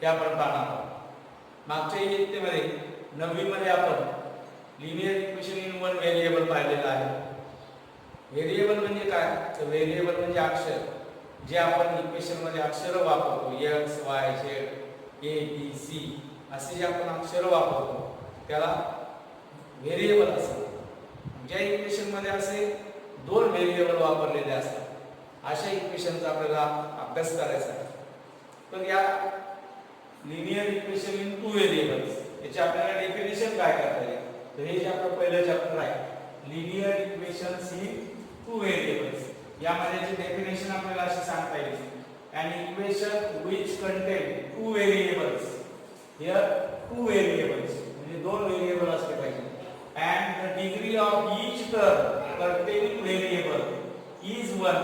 हे आपण पाहणार आहोत। मागच्या इयत्तेमध्ये 9वी मध्ये आपण linear equation in one variable पाहिलेलं आहे। व्हेरिएबल म्हणजे काय? तर व्हेरिएबल म्हणजे अक्षर, जे आपण इक्वेशन मध्ये अक्षर वापरतो, x y z a b c असे जे आपण अक्षर वापरतो त्याला व्हेरिएबल असतात। ज्या इक्वेशन मध्ये असे दोन व्हेरिएबल वापरलेले असतात अशा इक्वेशनचा आपल्याला अभ्यास करायचा आहे। तर या linear equation in two variables याची आपल्याला डेफिनेशन काय करता येईल? तर हे जे आपलं पहिलं चॅप्टर आहे linear equations in two variables, यामध्ये जे डेफिनेशन आपल्याला असे सांगता येईल, an equation which contain two variables, here two variables म्हणजे दोन व्हेरिएबल असले पाहिजे, and the degree of each term containing variable is 1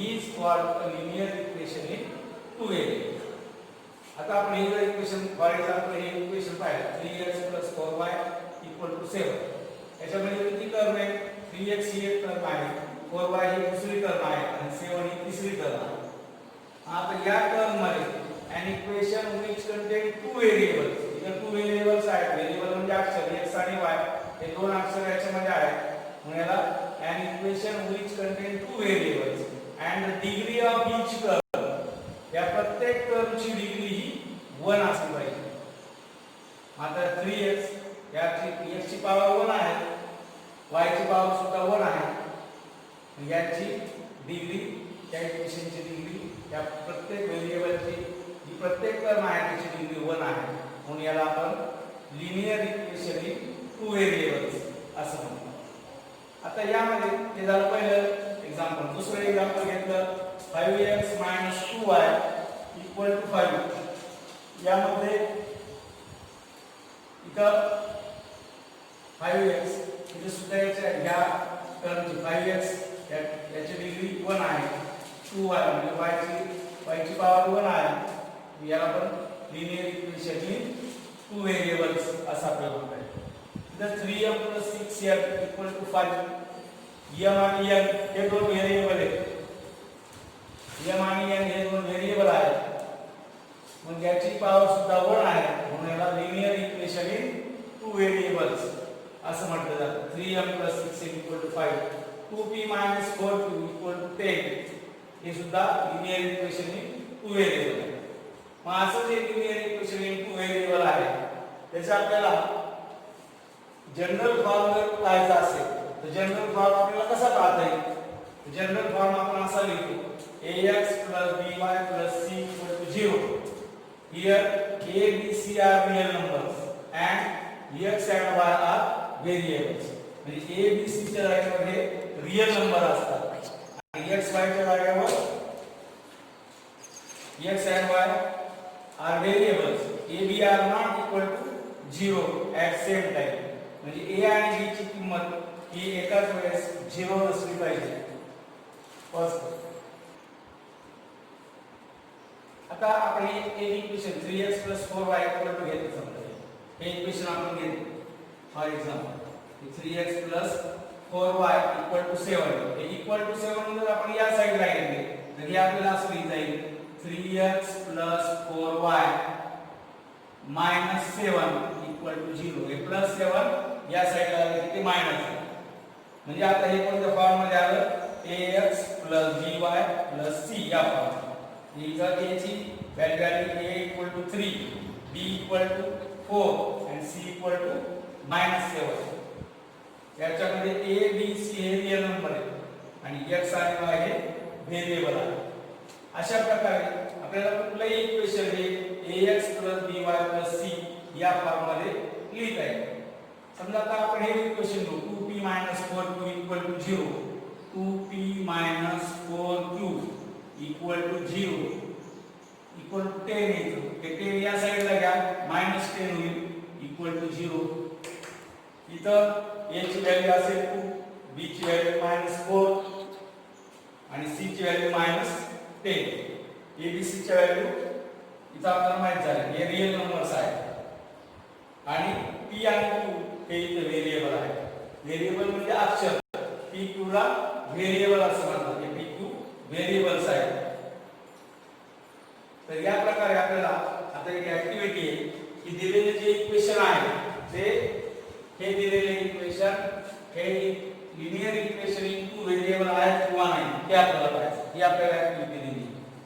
is called a linear equation in two variables। आता आपण हे जर इक्वेशन फॉर एक्झाम्पल हे इक्वेशन पाहिलं 3x 4y = 7, याच्यामध्ये किती टर्म आहे? 3x ही एक टर्म आहे, 4y ही दुसरी टर्म आहे आणि 7 ही तिसरी टर्म आहे। आता या टर्म मध्ये an equation which contain two variables, इथे two variables आहेत, व्हेरिएबल म्हणजे अक्षर x आणि y हे दोन अक्षर याच्यामध्ये आहेत, म्हणून याला an equation which contain two variables and the degree of each term, या प्रत्येक टर्मची डिग्री ही 1 असली पाहिजे। आता 3x याची x ची पॉवर 1 आहे, y ची पॉवर सुद्धा 1 आहे, याची डिग्री त्या इक्वेशनची डिग्री या प्रत्येक व्हेरिएबलची जी प्रत्येक टर्म आहे त्याची डिग्री 1 आहे, म्हणून याला आपण linear equation in two variables असं म्हणतो। आता यामध्ये हे झालं पहिलं एक्झाम्पल। दुसरं एक्झाम्पल घेतलं 5x - 2y = 5, यामध्ये इथं 5x इथे सुद्धा या टर्मची 5x याची डिग्री 1 आहे, 2y म्हणजे y ची पॉवर 1 आहे, याला आपण linear equation in two variables असं आपल्याला म्हणता येईल। इथं 3m + 6m = 5, m आणि n हे दोन व्हेरिएबल आहेत, m आणि n हे दोन व्हेरिएबल आहेत, मग याची पॉवर सुद्धा 1 आहे, म्हणून याला linear equation in two variables असं म्हटलं जातं। 3m + 6m = 5, 2p - 4p = 10 हे सुद्धा linear equation in two variable आहे। मग असं जे linear equation in two variable आहे त्याचा आपल्याला जनरल फॉर्म जर पाहायचा असेल तर जनरल फॉर्म आपल्याला कसा पाहता येईल? जनरल फॉर्म आपण असा लिहितो ax + by + c = 0, here a b c are real numbers and x and y are variables, म्हणजे a b c च्या जागेवर हे रियल नंबर असतात आणि x y च्या जागेवर x and y are variables, a b are not equal to 0 at same time, म्हणजे a आणि b ची किंमत ही एकाच वेळेस 0 असली पाहिजे। फर्स्ट आता आपण हे इक्वेशन 3x + 4y = घेतलं समजा, हे इक्वेशन आपण घेतलं फॉर एक्झाम्पल 3x + 4y = 7, हे = 7 जर आपण या साइडला घेतले तर हे आपल्याला असं लिहिता येईल 3x + 4y - 7 = 0, हे +7 या साइडला आलं की ते मायनस आहे, म्हणजे आता हे कोणत्या फॉर्म मध्ये आलं? ax + by + c या फॉर्म मध्ये। इथं a ची व्हॅल्यू आली a = 3, b = 4 आणि c = -7। याच्यामध्ये a b c हे रियल नंबर आहेत आणि x आणि y हे व्हेरिएबल आहे। अशा प्रकारे आपल्याला कुठलंही इक्वेशन हे ax + by + c या फॉर्म मध्ये लिहिता येईल। समजा आता आपण हे इक्वेशन घेऊ 2p - 4q = 0, 2p - 4q = 0 = 10 येतो, हे 10 या साइडला घ्या -10 होईल = 0। इथं a ची व्हॅल्यू असेल 2, b ची व्हॅल्यू -4 आणि c ची व्हॅल्यू -10, a b c च्या व्हॅल्यू इथं आपल्याला माहित झालं हे रियल नंबर्स आहेत आणि p आणि q हे इथे व्हेरिएबल आहे। व्हेरिएबल म्हणजे अक्षर, p q ला व्हेरिएबल असं म्हणतात, हे p q व्हेरिएबल्स आहेत। तर या प्रकारे आपल्याला आता एक ऍक्टिव्हिटी आहे की दिलेले जे इक्वेशन आहे ते हे दिलेले इक्वेशन हे linear equation in two variable आहेत किंवा नाही हे आपल्याला पाहायचं. ही आपल्याला ऍक्टिव्हिटी दिली.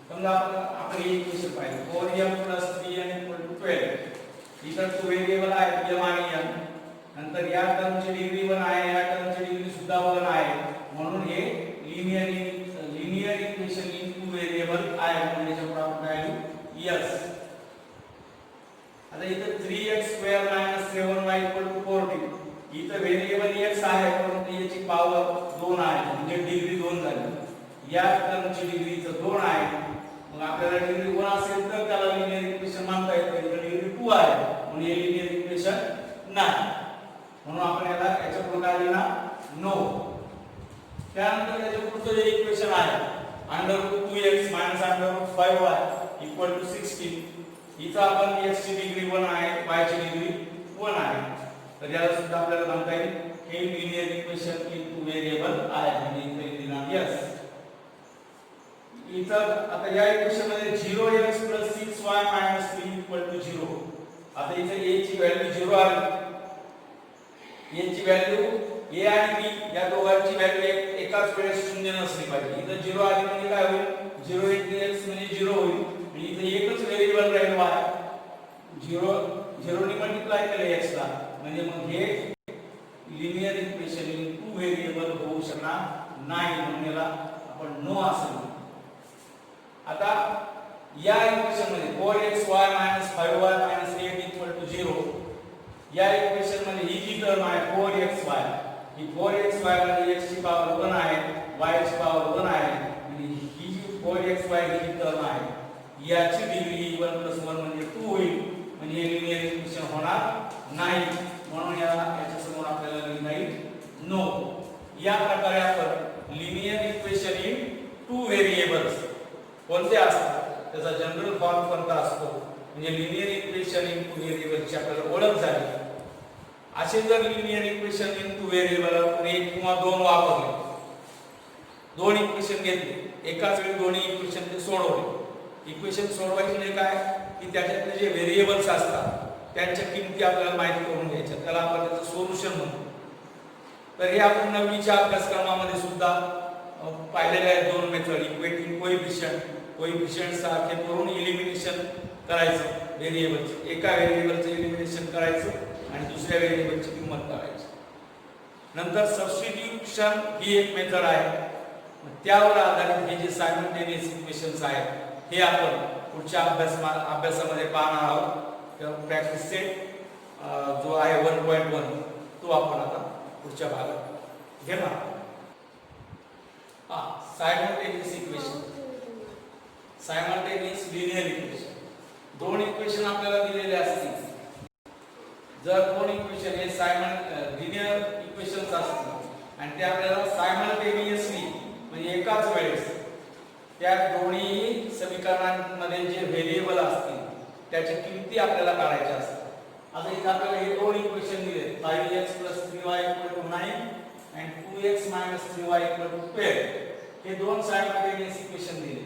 समजा आपण हे इक्वेशन पाहिजे 4m + 3n = 12. इतर टू व्हेरिएबल आहेत m आणि n. नंतर या टर्मची डिग्री 1 आहे, या टर्मची डिग्री सुद्धा 1 आहे, म्हणून हे linear equation in two variable आहे. म्हणजे याची प्रॉपर व्हॅल्यू s. आता इथे 3x² - 7y = 40. इथे व्हेरिएबल x आहे परंतु याची पॉवर 2 आहे म्हणजे डिग्री 2 झाली. या टर्मची डिग्री 2 आहे. मग आपल्याला डिग्री 1 असेल तर त्याला लिनियर इक्वेशन मानता येते. इथे डिग्री 2 आहे म्हणून हे लिनियर इक्वेशन नाही. म्हणून आपण याच्या पुढे काय लिहिणार नो. त्यानंतर त्याचे पुढचं जे इक्वेशन आहे √2x - √5y = 16. इथं आपण x ची डिग्री 1 आहे, y ची डिग्री 1 आहे. तर याला सुद्धा आपल्याला म्हणता येईल हे linear equation in two variable आहे. म्हणजे इथे लिहिणार यस. इथं आता या इक्वेशन मध्ये 0x + 6y - 3 = 0. आता इथे a ची व्हॅल्यू 0 आली. a ची व्हॅल्यू a आणि b या दोघांची व्हॅल्यू एकाच वेळेस शून्य नसली पाहिजे. इथं 0 आली म्हणजे काय होईल 0 * x म्हणजे 0 होईल. आणि इथे एकच व्हेरिएबल राहील y. 0 ने मल्टिप्लाय केले x ला म्हणजे मग हे linear equation in two variable होऊ शकणार नाही. म्हणून याला आपण नो असं म्हणू. आता या इक्वेशन मध्ये 4xy - 5y - 8 = 0. या इक्वेशन मध्ये ही जी टर्म आहे 4xy ही 4xy मध्ये x ची पॉवर 1 आहे, y ची पॉवर 1 आहे. आणि ही जी 4xy ही जी टर्म आहे याची डिग्री 1 + 1 म्हणजे 2 होईल. म्हणजे लिनियर इक्वेशन होणार नाही. म्हणून याच्या समोर आपल्याला लिहिता येईल नो. या प्रकारे आपण linear equation in two variables कोणते असतात त्याचा जनरल फॉर्म कोणता असतो म्हणजे लिनियर इक्वेशन इन टू व्हेरिएबलची आपल्याला ओळख झाली. असे जर linear equation in two variable आपण एक किंवा दोन वापरले, दोन इक्वेशन घेतले, एकाच वेळी दोन्ही इक्वेशन ते सोडवले. इक्वेशन सोडवायचे म्हणजे काय की त्याच्यातले जे व्हेरिएबल्स असतात त्यांच्या किमती आपल्याला माहिती करून घ्यायच्या, त्याला आपण त्याचं सोल्युशन म्हणतो. तर हे आपण 9वीच्या अभ्यासक्रमामध्ये सुद्धा पाहिलेले आहेत दोन मेथड. इक्वेटिंग कोएफिशिएंट सारखे करून एलिमिनेशन करायचं व्हेरिएबलचं. एका व्हेरिएबलचं एलिमिनेशन करायचं आणि दुसऱ्या व्हेरिएबलची किंमत काढायची. नंतर सबस्टिट्यूशन ही एक मेथड आहे. त्यावर आधारित हे जे सायमल्टेनियस इक्वेशन्स आहेत हे आपण पुढच्या अभ्यासामध्ये पाहणार आहोत. प्रॅक्टिस सेट जो आहे 1.1 तो आपण आता पुढच्या भागात घेणार. Simultaneous equation, simultaneous linear equation. दोन इक्वेशन आपल्याला दिलेले असतील. जर दोन इक्वेशन हे लिनियर इक्वेशन्स असतील आणि ते आपल्याला सायमल्टेनियसली म्हणजे एकाच वेळेस त्या दोन्ही समीकरणांमध्ये जे व्हेरिएबल असतील त्याच्या किमती आपल्याला काढायच्या असतात. आता इथे आपल्याला हे दोन इक्वेशन दिले 5x + 3y = 9 and 2x - 3y = 12. हे दोन सायमल्टेनियस इक्वेशन दिले.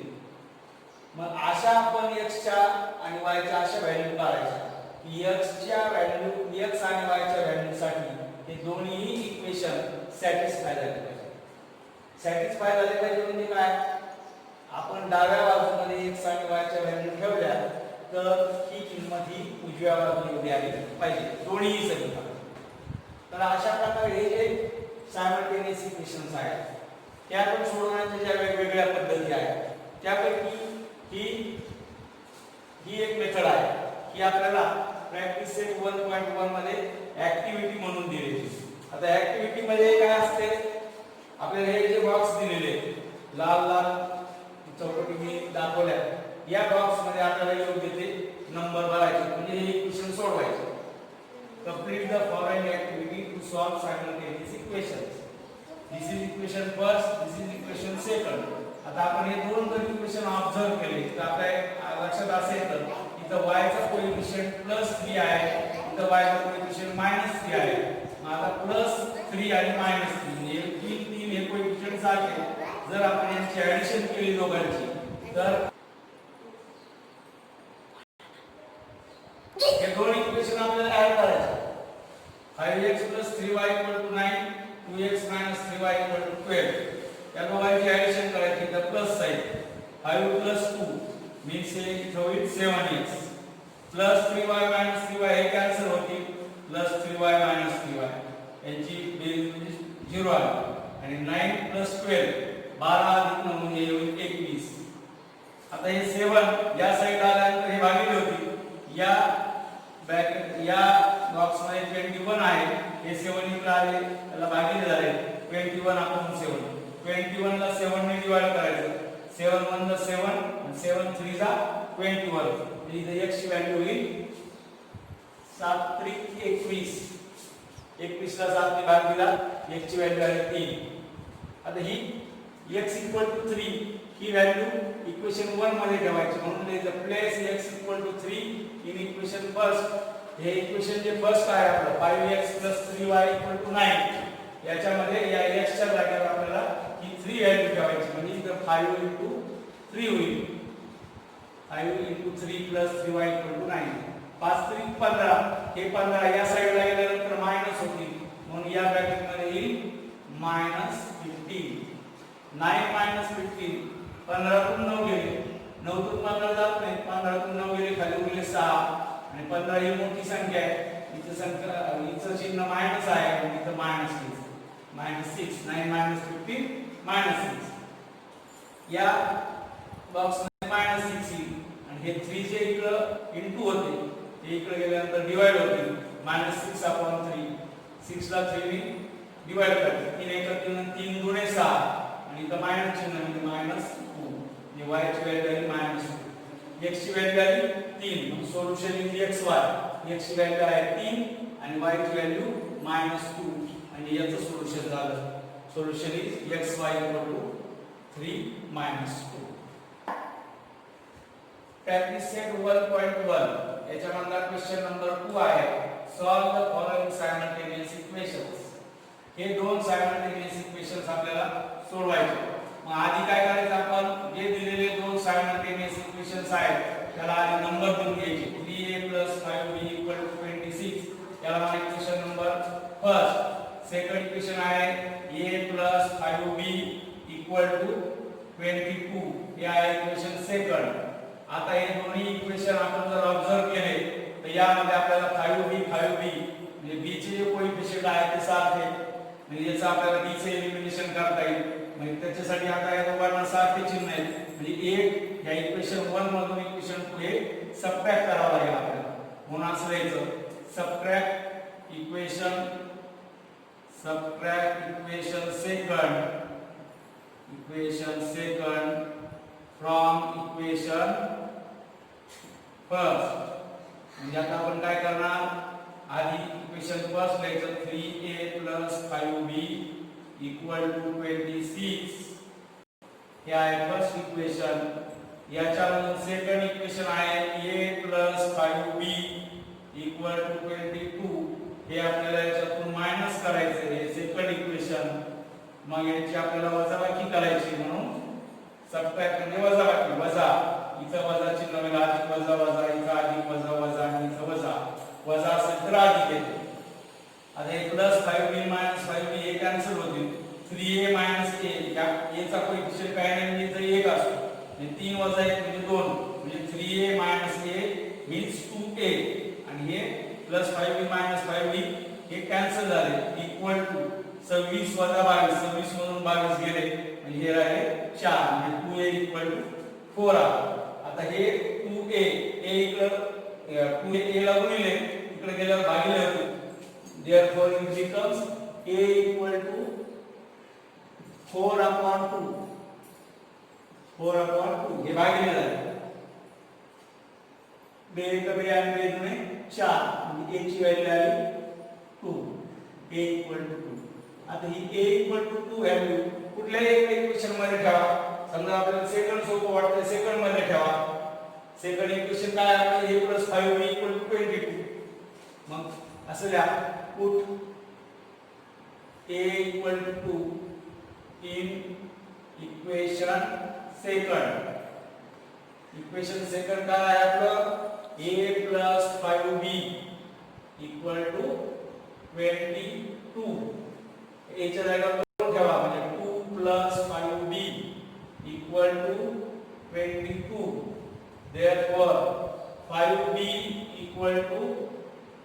मग अशा आपण x च्या आणि y च्या अशा व्हॅल्यू काढायच्या की x च्या व्हॅल्यू x आणि y च्या व्हॅल्यूसाठी हे दोन्ही इक्वेशन सॅटिस्फाय झाले पाहिजे. सॅटिस्फाय झाले पाहिजे म्हणजे काय आपण डाव्या बाजूमध्ये x आणि y च्या व्हॅल्यू ठेवल्या तर ही किंमत ही उजव्या बाजूला आली पाहिजे दोन्ही समीकरण. तर अशा प्रकारे हे जे सायमल्टेनियस इक्वेशन्स आहेत त्या आपण सोडवण्याच्या ज्या वेगवेगळ्या पद्धती आहेत त्यापैकी ही एक मेथड आहे की आपल्याला प्रॅक्टिस सेट 1.1 मध्ये ऍक्टिव्हिटी म्हणून दिलेली. आता ऍक्टिव्हिटी मध्ये काय असते आपल्याला हे जे बॉक्स दिलेले लाल लाल चौकटी मी दाखवल्या या बॉक्स मध्ये आपल्याला योग्य ते नंबर भरायचे म्हणजे हे इक्वेशन सोडवायचे. Complete the following activity to solve simultaneous equations. This is equation first, this is equation second. आता आपण हे दोन जर इक्वेशन ऑब्झर्व केले तर आपल्या लक्षात असेल तर इथं y चा कोएफिशिएंट +3 आहे, इथं y चा कोएफिशिएंट -3 आहे. मग आता +3 आणि -3 म्हणजे तीन हे कोएफिशिएंट सारखे. जर आपण यांची ऍडिशन केली दोघांची तर इक्वेशन आपल्याला ऍड करायचे. 5x + 3y = 9, 2x - 3y = 12. या दोघांची ऍडिशन करायची तर प्लस साइन. 5 + 2 मीन्स हे इथं होईल 7x प्लस 3y - 3y हे कॅन्सल होतील प्लस 3y - 3y यांची बेरीज म्हणजे 0 आली. आणि 9 + 12 12 अधिक 9 म्हणजे होईल 21. आता हे 7 या साइड आल्यानंतर हे भागिले होतील. या ब्रॅकेट या बॉक्स मध्ये 21 आहे. हे 7 इकडे आले त्याला भागिले झाले 21 अपॉन 7. 21 ला 7 ने डिवाइड करायचं. 7 1 ला 7 आणि 7 3 ला 21. इथे x ची व्हॅल्यू होईल 7 त्रिक 21. 21 ला 7 ने भाग दिला x ची व्हॅल्यू आहे 3. आता ही x = 3 ही व्हॅल्यू इक्वेशन 1 मध्ये ठेवायची. म्हणून इथे place x = 3 in equation first. हे इक्वेशन जे फर्स्ट आहे आपलं 5x + 3y = 9. याच्यामध्ये या x च्या जागेवर आपल्याला ही 3 व्हॅल्यू ठेवायची. म्हणजे इथे 5 * 3 होईल. 5 * 3 + 3y = 9. 5 3 15. हे 15 या साइडला गेल्यानंतर मायनस होतील. म्हणून या ब्रॅकेट मध्ये येईल -15. 9 - 15 15 तून 9 गेले. 9 तून 15 जात नाही. 15 तून 9 गेले खाली उरले 6. आणि 15 ही मोठी संख्या आहे. इथे संख्या इथं चिन्ह मायनस आहे आणि इथं मायनस -6. 9 - 15 -6. या बॉक्स मध्ये -6 येईल. आणि हे 3 जे इकडे इनटू होते ते इकडे गेल्यानंतर डिवाइड होतील. -6 अपॉन 3. 6 ला 3 ने डिवाइड करायचं. 3 × 3 3 × 6 आणि इथं मायनस चिन्ह म्हणजे -2. म्हणजे y ची व्हॅल्यू आली -2. x ची व्हॅल्यू आली 3. मग सोल्युशन इज xy. x ची व्हॅल्यू आहे 3 आणि y ची व्हॅल्यू -2. आणि याचं सोल्युशन झालं. Solution is xy = 3 - 2. Practice set 1.1 याच्यामधला क्वेश्चन नंबर 2 आहे. Solve the following simultaneous equations. हे दोन सायमल्टेनियस इक्वेशन्स आपल्याला सोडवायचे. मग आधी काय करायचं आपण जे दिलेले दोन सायमल्टेनियस इक्वेशन्स आहेत त्याला आधी नंबर देऊन घ्यायचे. 3a + 5b = 26. याला मला equation number first. Second equation आहे a + 5b = 22. हे आहे इक्वेशन सेकंड. आता हे दोन्ही इक्वेशन आपण जर ऑब्झर्व केले तर यामध्ये आपल्याला 5b म्हणजे b चे जे कोएफिशिएंट आहे ते सारखे. म्हणजे याचं आपल्याला b चे एलिमिनेशन करता येईल. म्हणजे त्याच्यासाठी आता या दोघांना सारखे चिन्ह आहेत. म्हणजे 1 या इक्वेशन 1 मधून इक्वेशन 2 हे सबट्रॅक्ट करावं लागेल आपल्याला. म्हणून असं लिहायचं subtract equation second from equation first. म्हणजे आता आपण काय करणार आधी इक्वेशन फर्स्ट लिहायचं 3a + 5b = 26. हे आहे फर्स्ट इक्वेशन. याच्यामधून सेकंड इक्वेशन आहे a + 5b = 22. हे आपल्याला याच्यातून मायनस करायचं हे सेकंड इक्वेशन. मग याची आपल्याला वजाबाकी करायची. म्हणून सबट्रॅक्ट म्हणजे वजाबाकी. वजा इथं वजा चिन्ह होईल. अधिक वजा वजा इथं अधिक वजा वजा आणि इथं वजा वजा असेल तर अधिक येते. आता हे +5b - 5b हे कॅन्सल होतील. 3a - a या a चा कोएफिशिएंट काय नाही म्हणजे इथं 1 असतो. म्हणजे 3 - 1 म्हणजे 2. म्हणजे 3a - a मीन्स 2a. आणि हे +5b - 5b हे कॅन्सल झाले. Equal to 26 - 22. 26 मधून 22 गेले म्हणजे हे राहिले 4. म्हणजे 2a = 4 आला. आता हे 2a a इकडे 2a ला गुणिले इकडे गेल्यावर भागिले होते. therefore it becomes a = 4/2. 4/2 हे भागिले झाले. 2 * 2 आणि 2 * 2 4. म्हणजे a ची व्हॅल्यू आली 2. a = 2. आता ही a = 2 व्हॅल्यू कुठल्याही इक्वेशन मध्ये ठेवा. समजा आपल्याला सेकंड सोपं वाटतं सेकंड मध्ये ठेवा. सेकंड इक्वेशन काय आहे a + 5b = 22. मग असं लिहा put a = 2 in equation second. Equation second काय आहे आपलं a + 5b 5b equal to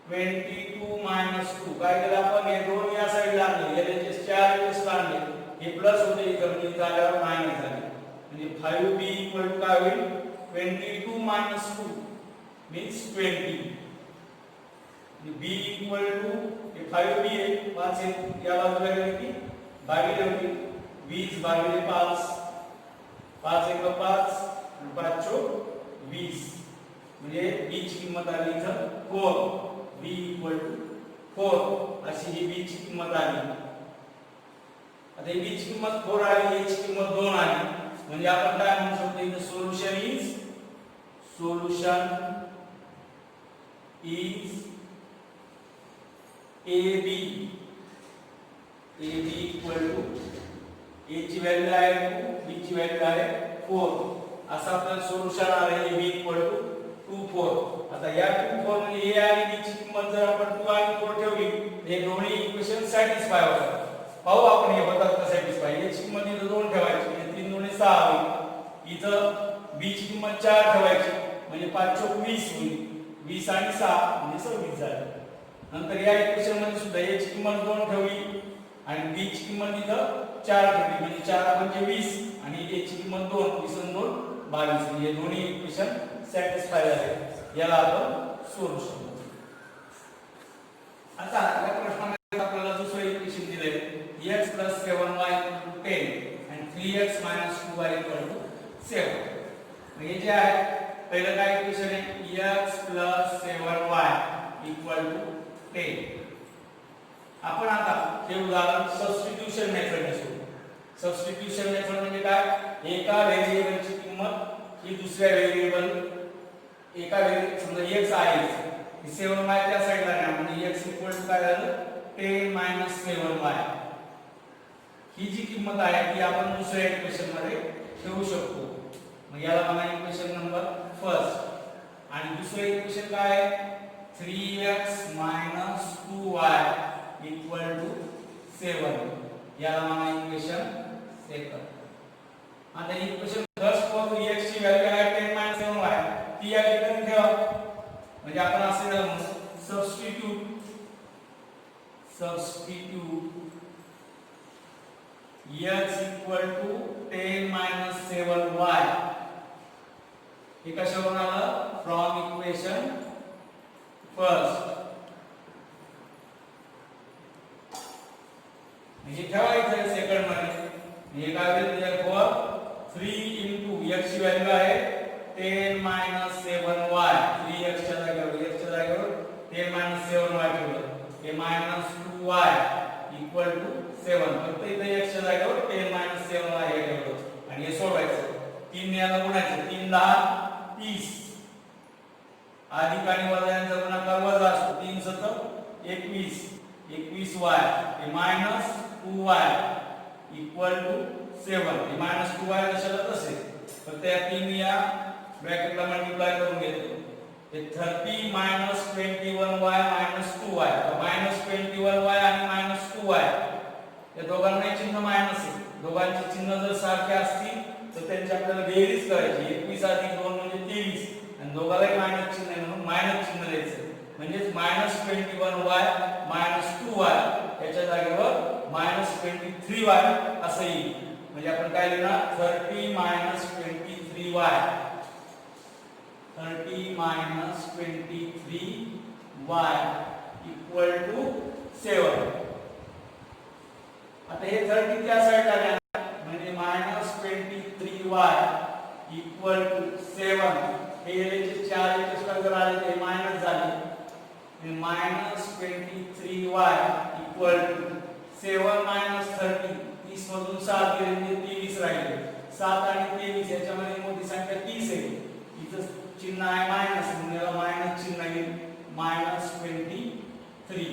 22 minus 2. काय केलं आपण हे दोन या साइडला आणले, याचे 4 एचएस आणले, हे प्लस होते इथं म्हणजे इथं आल्यावर मायनस झाले. म्हणजे 5b इक्वल टू काय होईल 22 minus 2 means 20. b equal to हे 5b आहे 5 आहे, या बाजूला गेले की भागिले होईल 20 भागिले 5, 5 एक 5 5 चौक 20 म्हणजे b ची किंमत आली इथं 4. b इक्वल टू 4 अशी ही b ची किंमत आली. आता ही b ची किंमत 4 आली, a ची किंमत 2 आली, म्हणजे आपण काय म्हणू शकतो इथं solution is AB equal to a ची व्हॅल्यू आहे 2, b ची व्हॅल्यू आहे 4. असं आपलं सोल्युशन आलं AB इक्वल टू 2 4. आता या 2 4 म्हणजे a आणि b ची किंमत जर आपण 2 आणि 4 ठेवली हे दोन्ही इक्वेशन सॅटिस्फाय होतात. पाहू आपण हे होतात का सॅटिस्फाय. a ची किंमत इथं 2 ठेवायची म्हणजे 3 2 6 होईल, इथं b ची किंमत 4 ठेवायची म्हणजे 5 चौक 20 होईल, 20 आणि 6 म्हणजे 26 झाले. नंतर या इक्वेशन मध्ये सुद्धा a ची किंमत 2 ठेवली आणि b ची किंमत इथं 4 ठेवली म्हणजे 4 म्हणजे 20 आणि a ची किंमत 2, 20 आणि 2 22. हे दोन्ही इक्वेशन सॅटिस्फाय झाले, याला आपण सोल्युशन. आता या प्रश्नामध्ये आपल्याला दुसरे इक्वेशन दिले x 7y 10 आणि 3x 2y 7. म्हणजे जे आहे पहिलं काय इक्वेशन आहे x 7y 10. आपण आता हे उदाहरण सबस्टिट्यूशन मेथडने सोडवू. सबस्टिट्यूशन मेथड म्हणजे काय, एका व्हेरिएबलची किंमत ही दुसऱ्या व्हेरिएबल एका व्हेरिएबल समजा x आहे, ही 7y त्या साइडला आहे म्हणजे x इक्वल टू काय झालं 10 7y. ही जी किंमत आहे ती आपण दुसऱ्या इक्वेशन मध्ये ठेवू शकतो. मग याला म्हणा इक्वेशन नंबर फर्स्ट. आणि दुसरे इक्वेशन काय आहे 3x 2y इक्वल टू 7. याला म्हणा इक्वेशन सेकंड. आता इक्वेशन फर्स्ट वर x ची व्हॅल्यू आहे 10 7y, ती या ठिकाणी ठेवा म्हणजे आपण असे substitute x equal to 10 7y. हे कशावरून आलं फ्रॉम इक्वेशन फर्स्ट. म्हणजे ठेवायचं सेकंड मध्ये हे काय होईल therefore 3 into x ची व्हॅल्यू आहे 10 7y. 3x च्या जागेवर x च्या जागेवर 10 7y ठेवलं, हे -2y इक्वल टू 7. फक्त इथे x च्या जागेवर 10 7y हे ठेवलं आणि हे सोडवायचं. 3 ने याला गुणायचं, 3 10 30. अधिक आणि वजा यांचा गुणाकार वजा असतो, 3 7 21 21y हे -2y इक्वल टू 7. हे -2y कशाला तसे फक्त या 3 या ब्रॅकेटला मल्टिप्लाय करून घेतो. हे 30 21y -2y. -21y आणि -2y या दोघांनाही चिन्ह मायनस आहे. दोघांची चिन्ह जर सारखे असतील तर त्यांची आपल्याला बेरीज करायची. 21 अधिक 2 म्हणजे 23 आणि दोघांनाही मायनस चिन्ह आहे म्हणून मायनस चिन्ह द्यायचं. म्हणजे -21y -2y याच्या जागेवर -23y असं येईल. म्हणजे आपण काय लिहिणार 30 -23y इक्वल टू 7. आता हे 30 त्या साइडला घ्या म्हणजे -23y इक्वल टू 7. हे याचे 4 याचे जर आले ते मायनस झाले. -23y equal to 7 -30. 30 मधून 7 गेले म्हणजे 23 राहिले. 7 आणि 23 याच्यामध्ये मोठी संख्या 30 आहे. इथं चिन्ह आहे मायनस म्हणून याला मायनस चिन्ह येईल -23.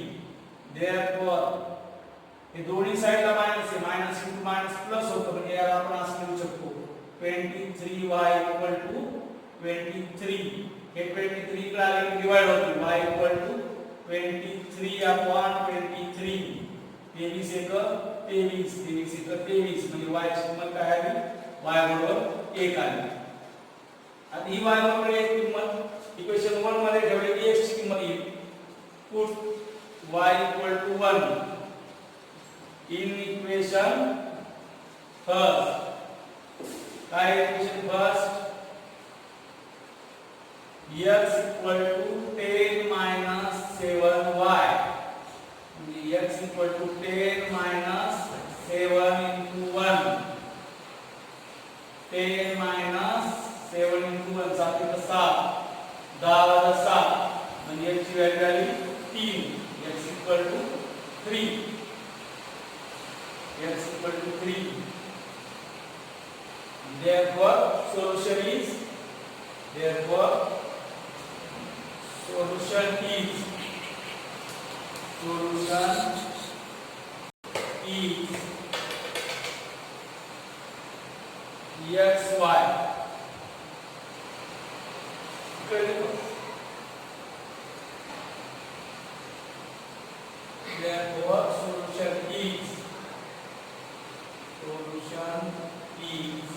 देयरफॉर हे दोन्ही साइडला मायनस आहे, मायनस इंटू मायनस प्लस होतं म्हणजे याला आपण असं लिहू शकतो 23y इक्वल टू 23. हे 23 ला आले की डिवाइड होते y इक्वल टू 23 अपॉन 23. 23 एक 23 23 एक 23 म्हणजे y ची किंमत काय आली y बरोबर 1 आली. आता ही y बरोबर 1 किंमत इक्वेशन 1 मध्ये ठेवलेली x ची किंमत येईल. Put y equal to 1 in equation first. काय equation first? x equal to 10 minus 7y म्हणजे x equal to 10 minus 7 into 1. 10 minus 7 into 1 7 × 7 10 वजा 7 म्हणजे x ची व्हॅल्यू आली 3. x equal to 3. x equal to 3. Therefore solution is xy. Therefore solution is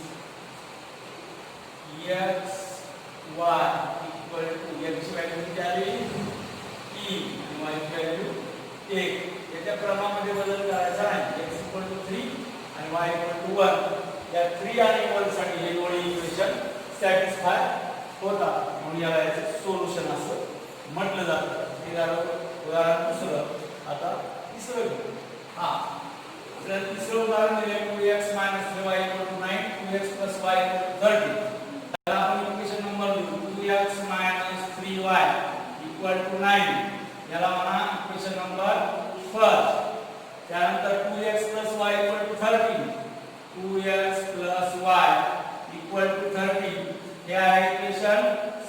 x y equal to x value किती आली 3 आणि y value 1. याच्या क्रमामध्ये बदल करायचा नाही. x equal to 3 आणि y equal to 1 या 3 आणि 1 साठी हे दोन्ही इक्वेशन सॅटिस्फाय होतात म्हणून याला याचे सोल्युशन असं म्हटलं जातं. हे झालं उदाहरण दुसरं. आता तिसरं घेऊ. आपल्याला तिसरं उदाहरण दिले 2x 3y 9 2x y 30. त्याला आपण इक्वेशन नंबर लिहू 2x 3y 9. याला म्हणा इक्वेशन नंबर फर्स्ट. त्यानंतर 2x y 13. 2x y 13 हे आहे इक्वेशन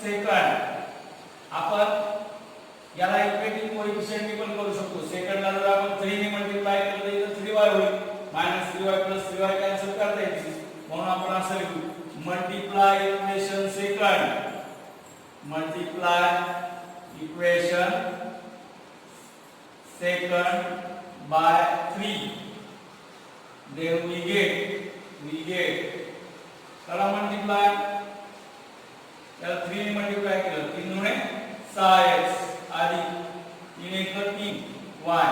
सेकंड. आपण याला इक्वेटिव्ह कोएफिशिएंट पण करू शकतो. सेकंडला जर आपण 3 ने मल्टिप्लाय केलं तर 3y होईल. -3y 3y कॅन्सल करता येईल. म्हणून आपण असं लिहू multiply equation second. Multiply equation second by 3. then we get त्याला मल्टिप्लाय याला 3 ने मल्टिप्लाय केलं 3 दुणे 6x अधिक 3 1 3y.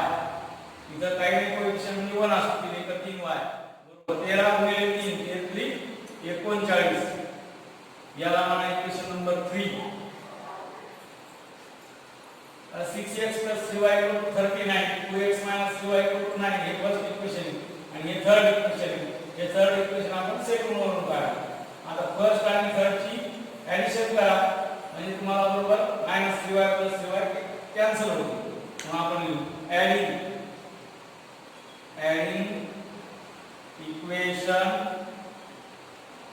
इथं काही नाही कोएफिशिएंट म्हणजे 1 असतो. 3 1 3y 13 गुणिले 3 13 39. याला म्हणा equation number 3. 6x 3y 39 2x 3y 9 हे फर्स्ट इक्वेशन आणि हे थर्ड इक्वेशन. हे थर्ड इक्वेशन आपण सेकंड वरून काढू. आता फर्स्ट आणि थर्ड ची ऍडिशन करा म्हणजे तुम्हाला बरोबर -3y 3y कॅन्सल होईल. म्हणून आपण लिहू adding equation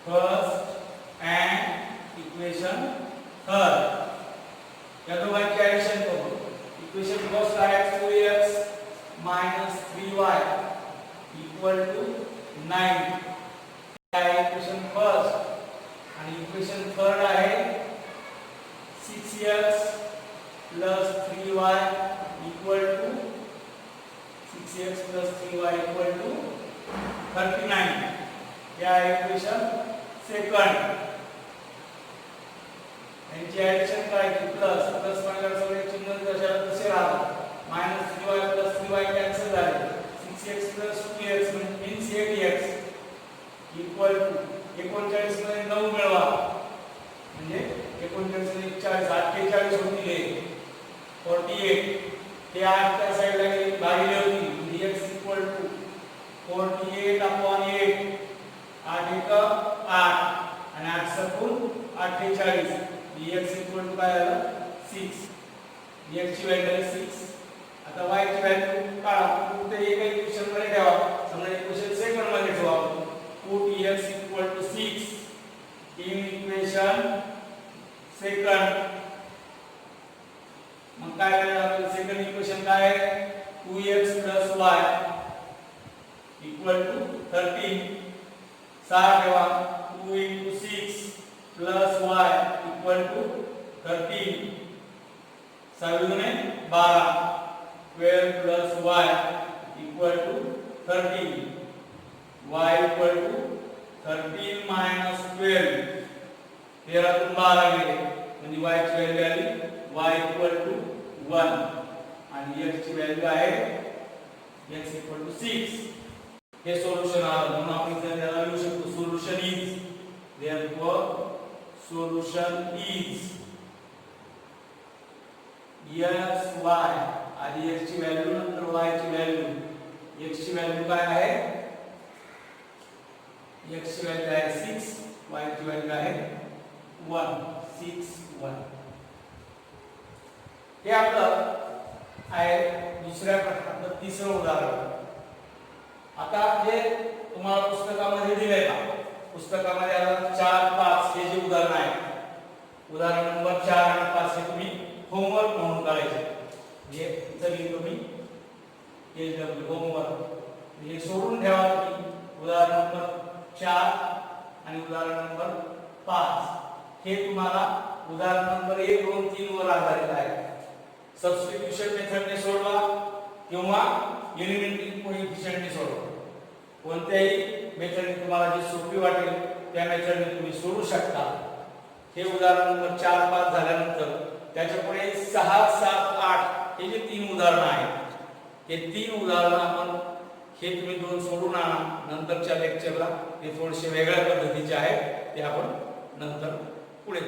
first and equation third. या दोघांची ऍडिशन करू. इक्वेशन फर्स्ट आहे 2x 3y 9. आहे इक्वेशन फर्स्ट. आणि इक्वेशन थर्ड आहे 6x 3y 6x 3y 39. या इक्वेशन सेकंड. यांची ऍडिशन करायची. प्लस म्हणजे सगळे चिन्ह तसे राहतात. -3y 3y कॅन्सल झाले. 6x 2x मीन्स 8x 39 मध्ये 9 मिळवा म्हणजे 39 मध्ये 40 48 होतील 48. हे 8 च्या साइडला गेले भागिले होतील म्हणजे x 48/8 8 1 8 आणि 8 सकून 48 x काय झालं 6. x ची व्हॅल्यू 6. आता y ची व्हॅल्यू काढा. फक्त एका इक्वेशन मध्ये ठेवा. समजा इक्वेशन सेकंड मध्ये ठेवा. Put x 6 in equation second. मग काय करायचं आपल्याला सेकंड इक्वेशन काय आहे 2x y 13. 6 ठेवा 2 * 6 y 13. 6 दुणे 12 12 y 13. y 13 - 12 13 तून 12 गेले म्हणजे y ची व्हॅल्यू आली y इक्वल टू 1 आणि x ची व्हॅल्यू आहे x इक्वल टू 6. हे सोल्युशन आलं म्हणून आपण त्याला लिहू शकतो solution is. Therefore solution is xy आधी x ची व्हॅल्यू नंतर y ची व्हॅल्यू. x ची व्हॅल्यू काय आहे x ची व्हॅल्यू आहे 6 y ची व्हॅल्यू आहे 1 6 1. हे आपलं आहे दुसऱ्या प्रश्नाचं तिसरं उदाहरण. आता जे तुम्हाला पुस्तकामध्ये दिलंय ना पुस्तकामध्ये आता 4 5 हे जे उदाहरण आहे उदाहरण नंबर 4 आणि 5 हे तुम्ही होमवर्क म्हणून करायचे. हे सगळी तुम्ही एलडब्ल्यू होमवर्क हे सोडून ठेवा तुम्ही. उदाहरण नंबर 4 आणि उदाहरण नंबर 5 हे तुम्हाला उदाहरण नंबर 1 2 3 वर आधारित आहे. सबस्टिट्यूशन मेथडने सोडवा किंवा एलिमेंटिंग कोएफिशिएंटने सोडवा. कोणत्याही मेथडने तुम्हाला जी सोपी वाटेल त्या मेथडने तुम्ही सोडू शकता. हे उदाहरण नंबर 4 5 झाल्यानंतर त्याच्यापुढे 6 7 8 हे जे 3 उदाहरणं आहेत हे 3 उदाहरणं आपण हे तुम्ही 2 सोडून आणा. नंतरच्या लेक्चरला ते थोडेसे वेगळ्या पद्धतीचे आहेत ते आपण नंतर पुढे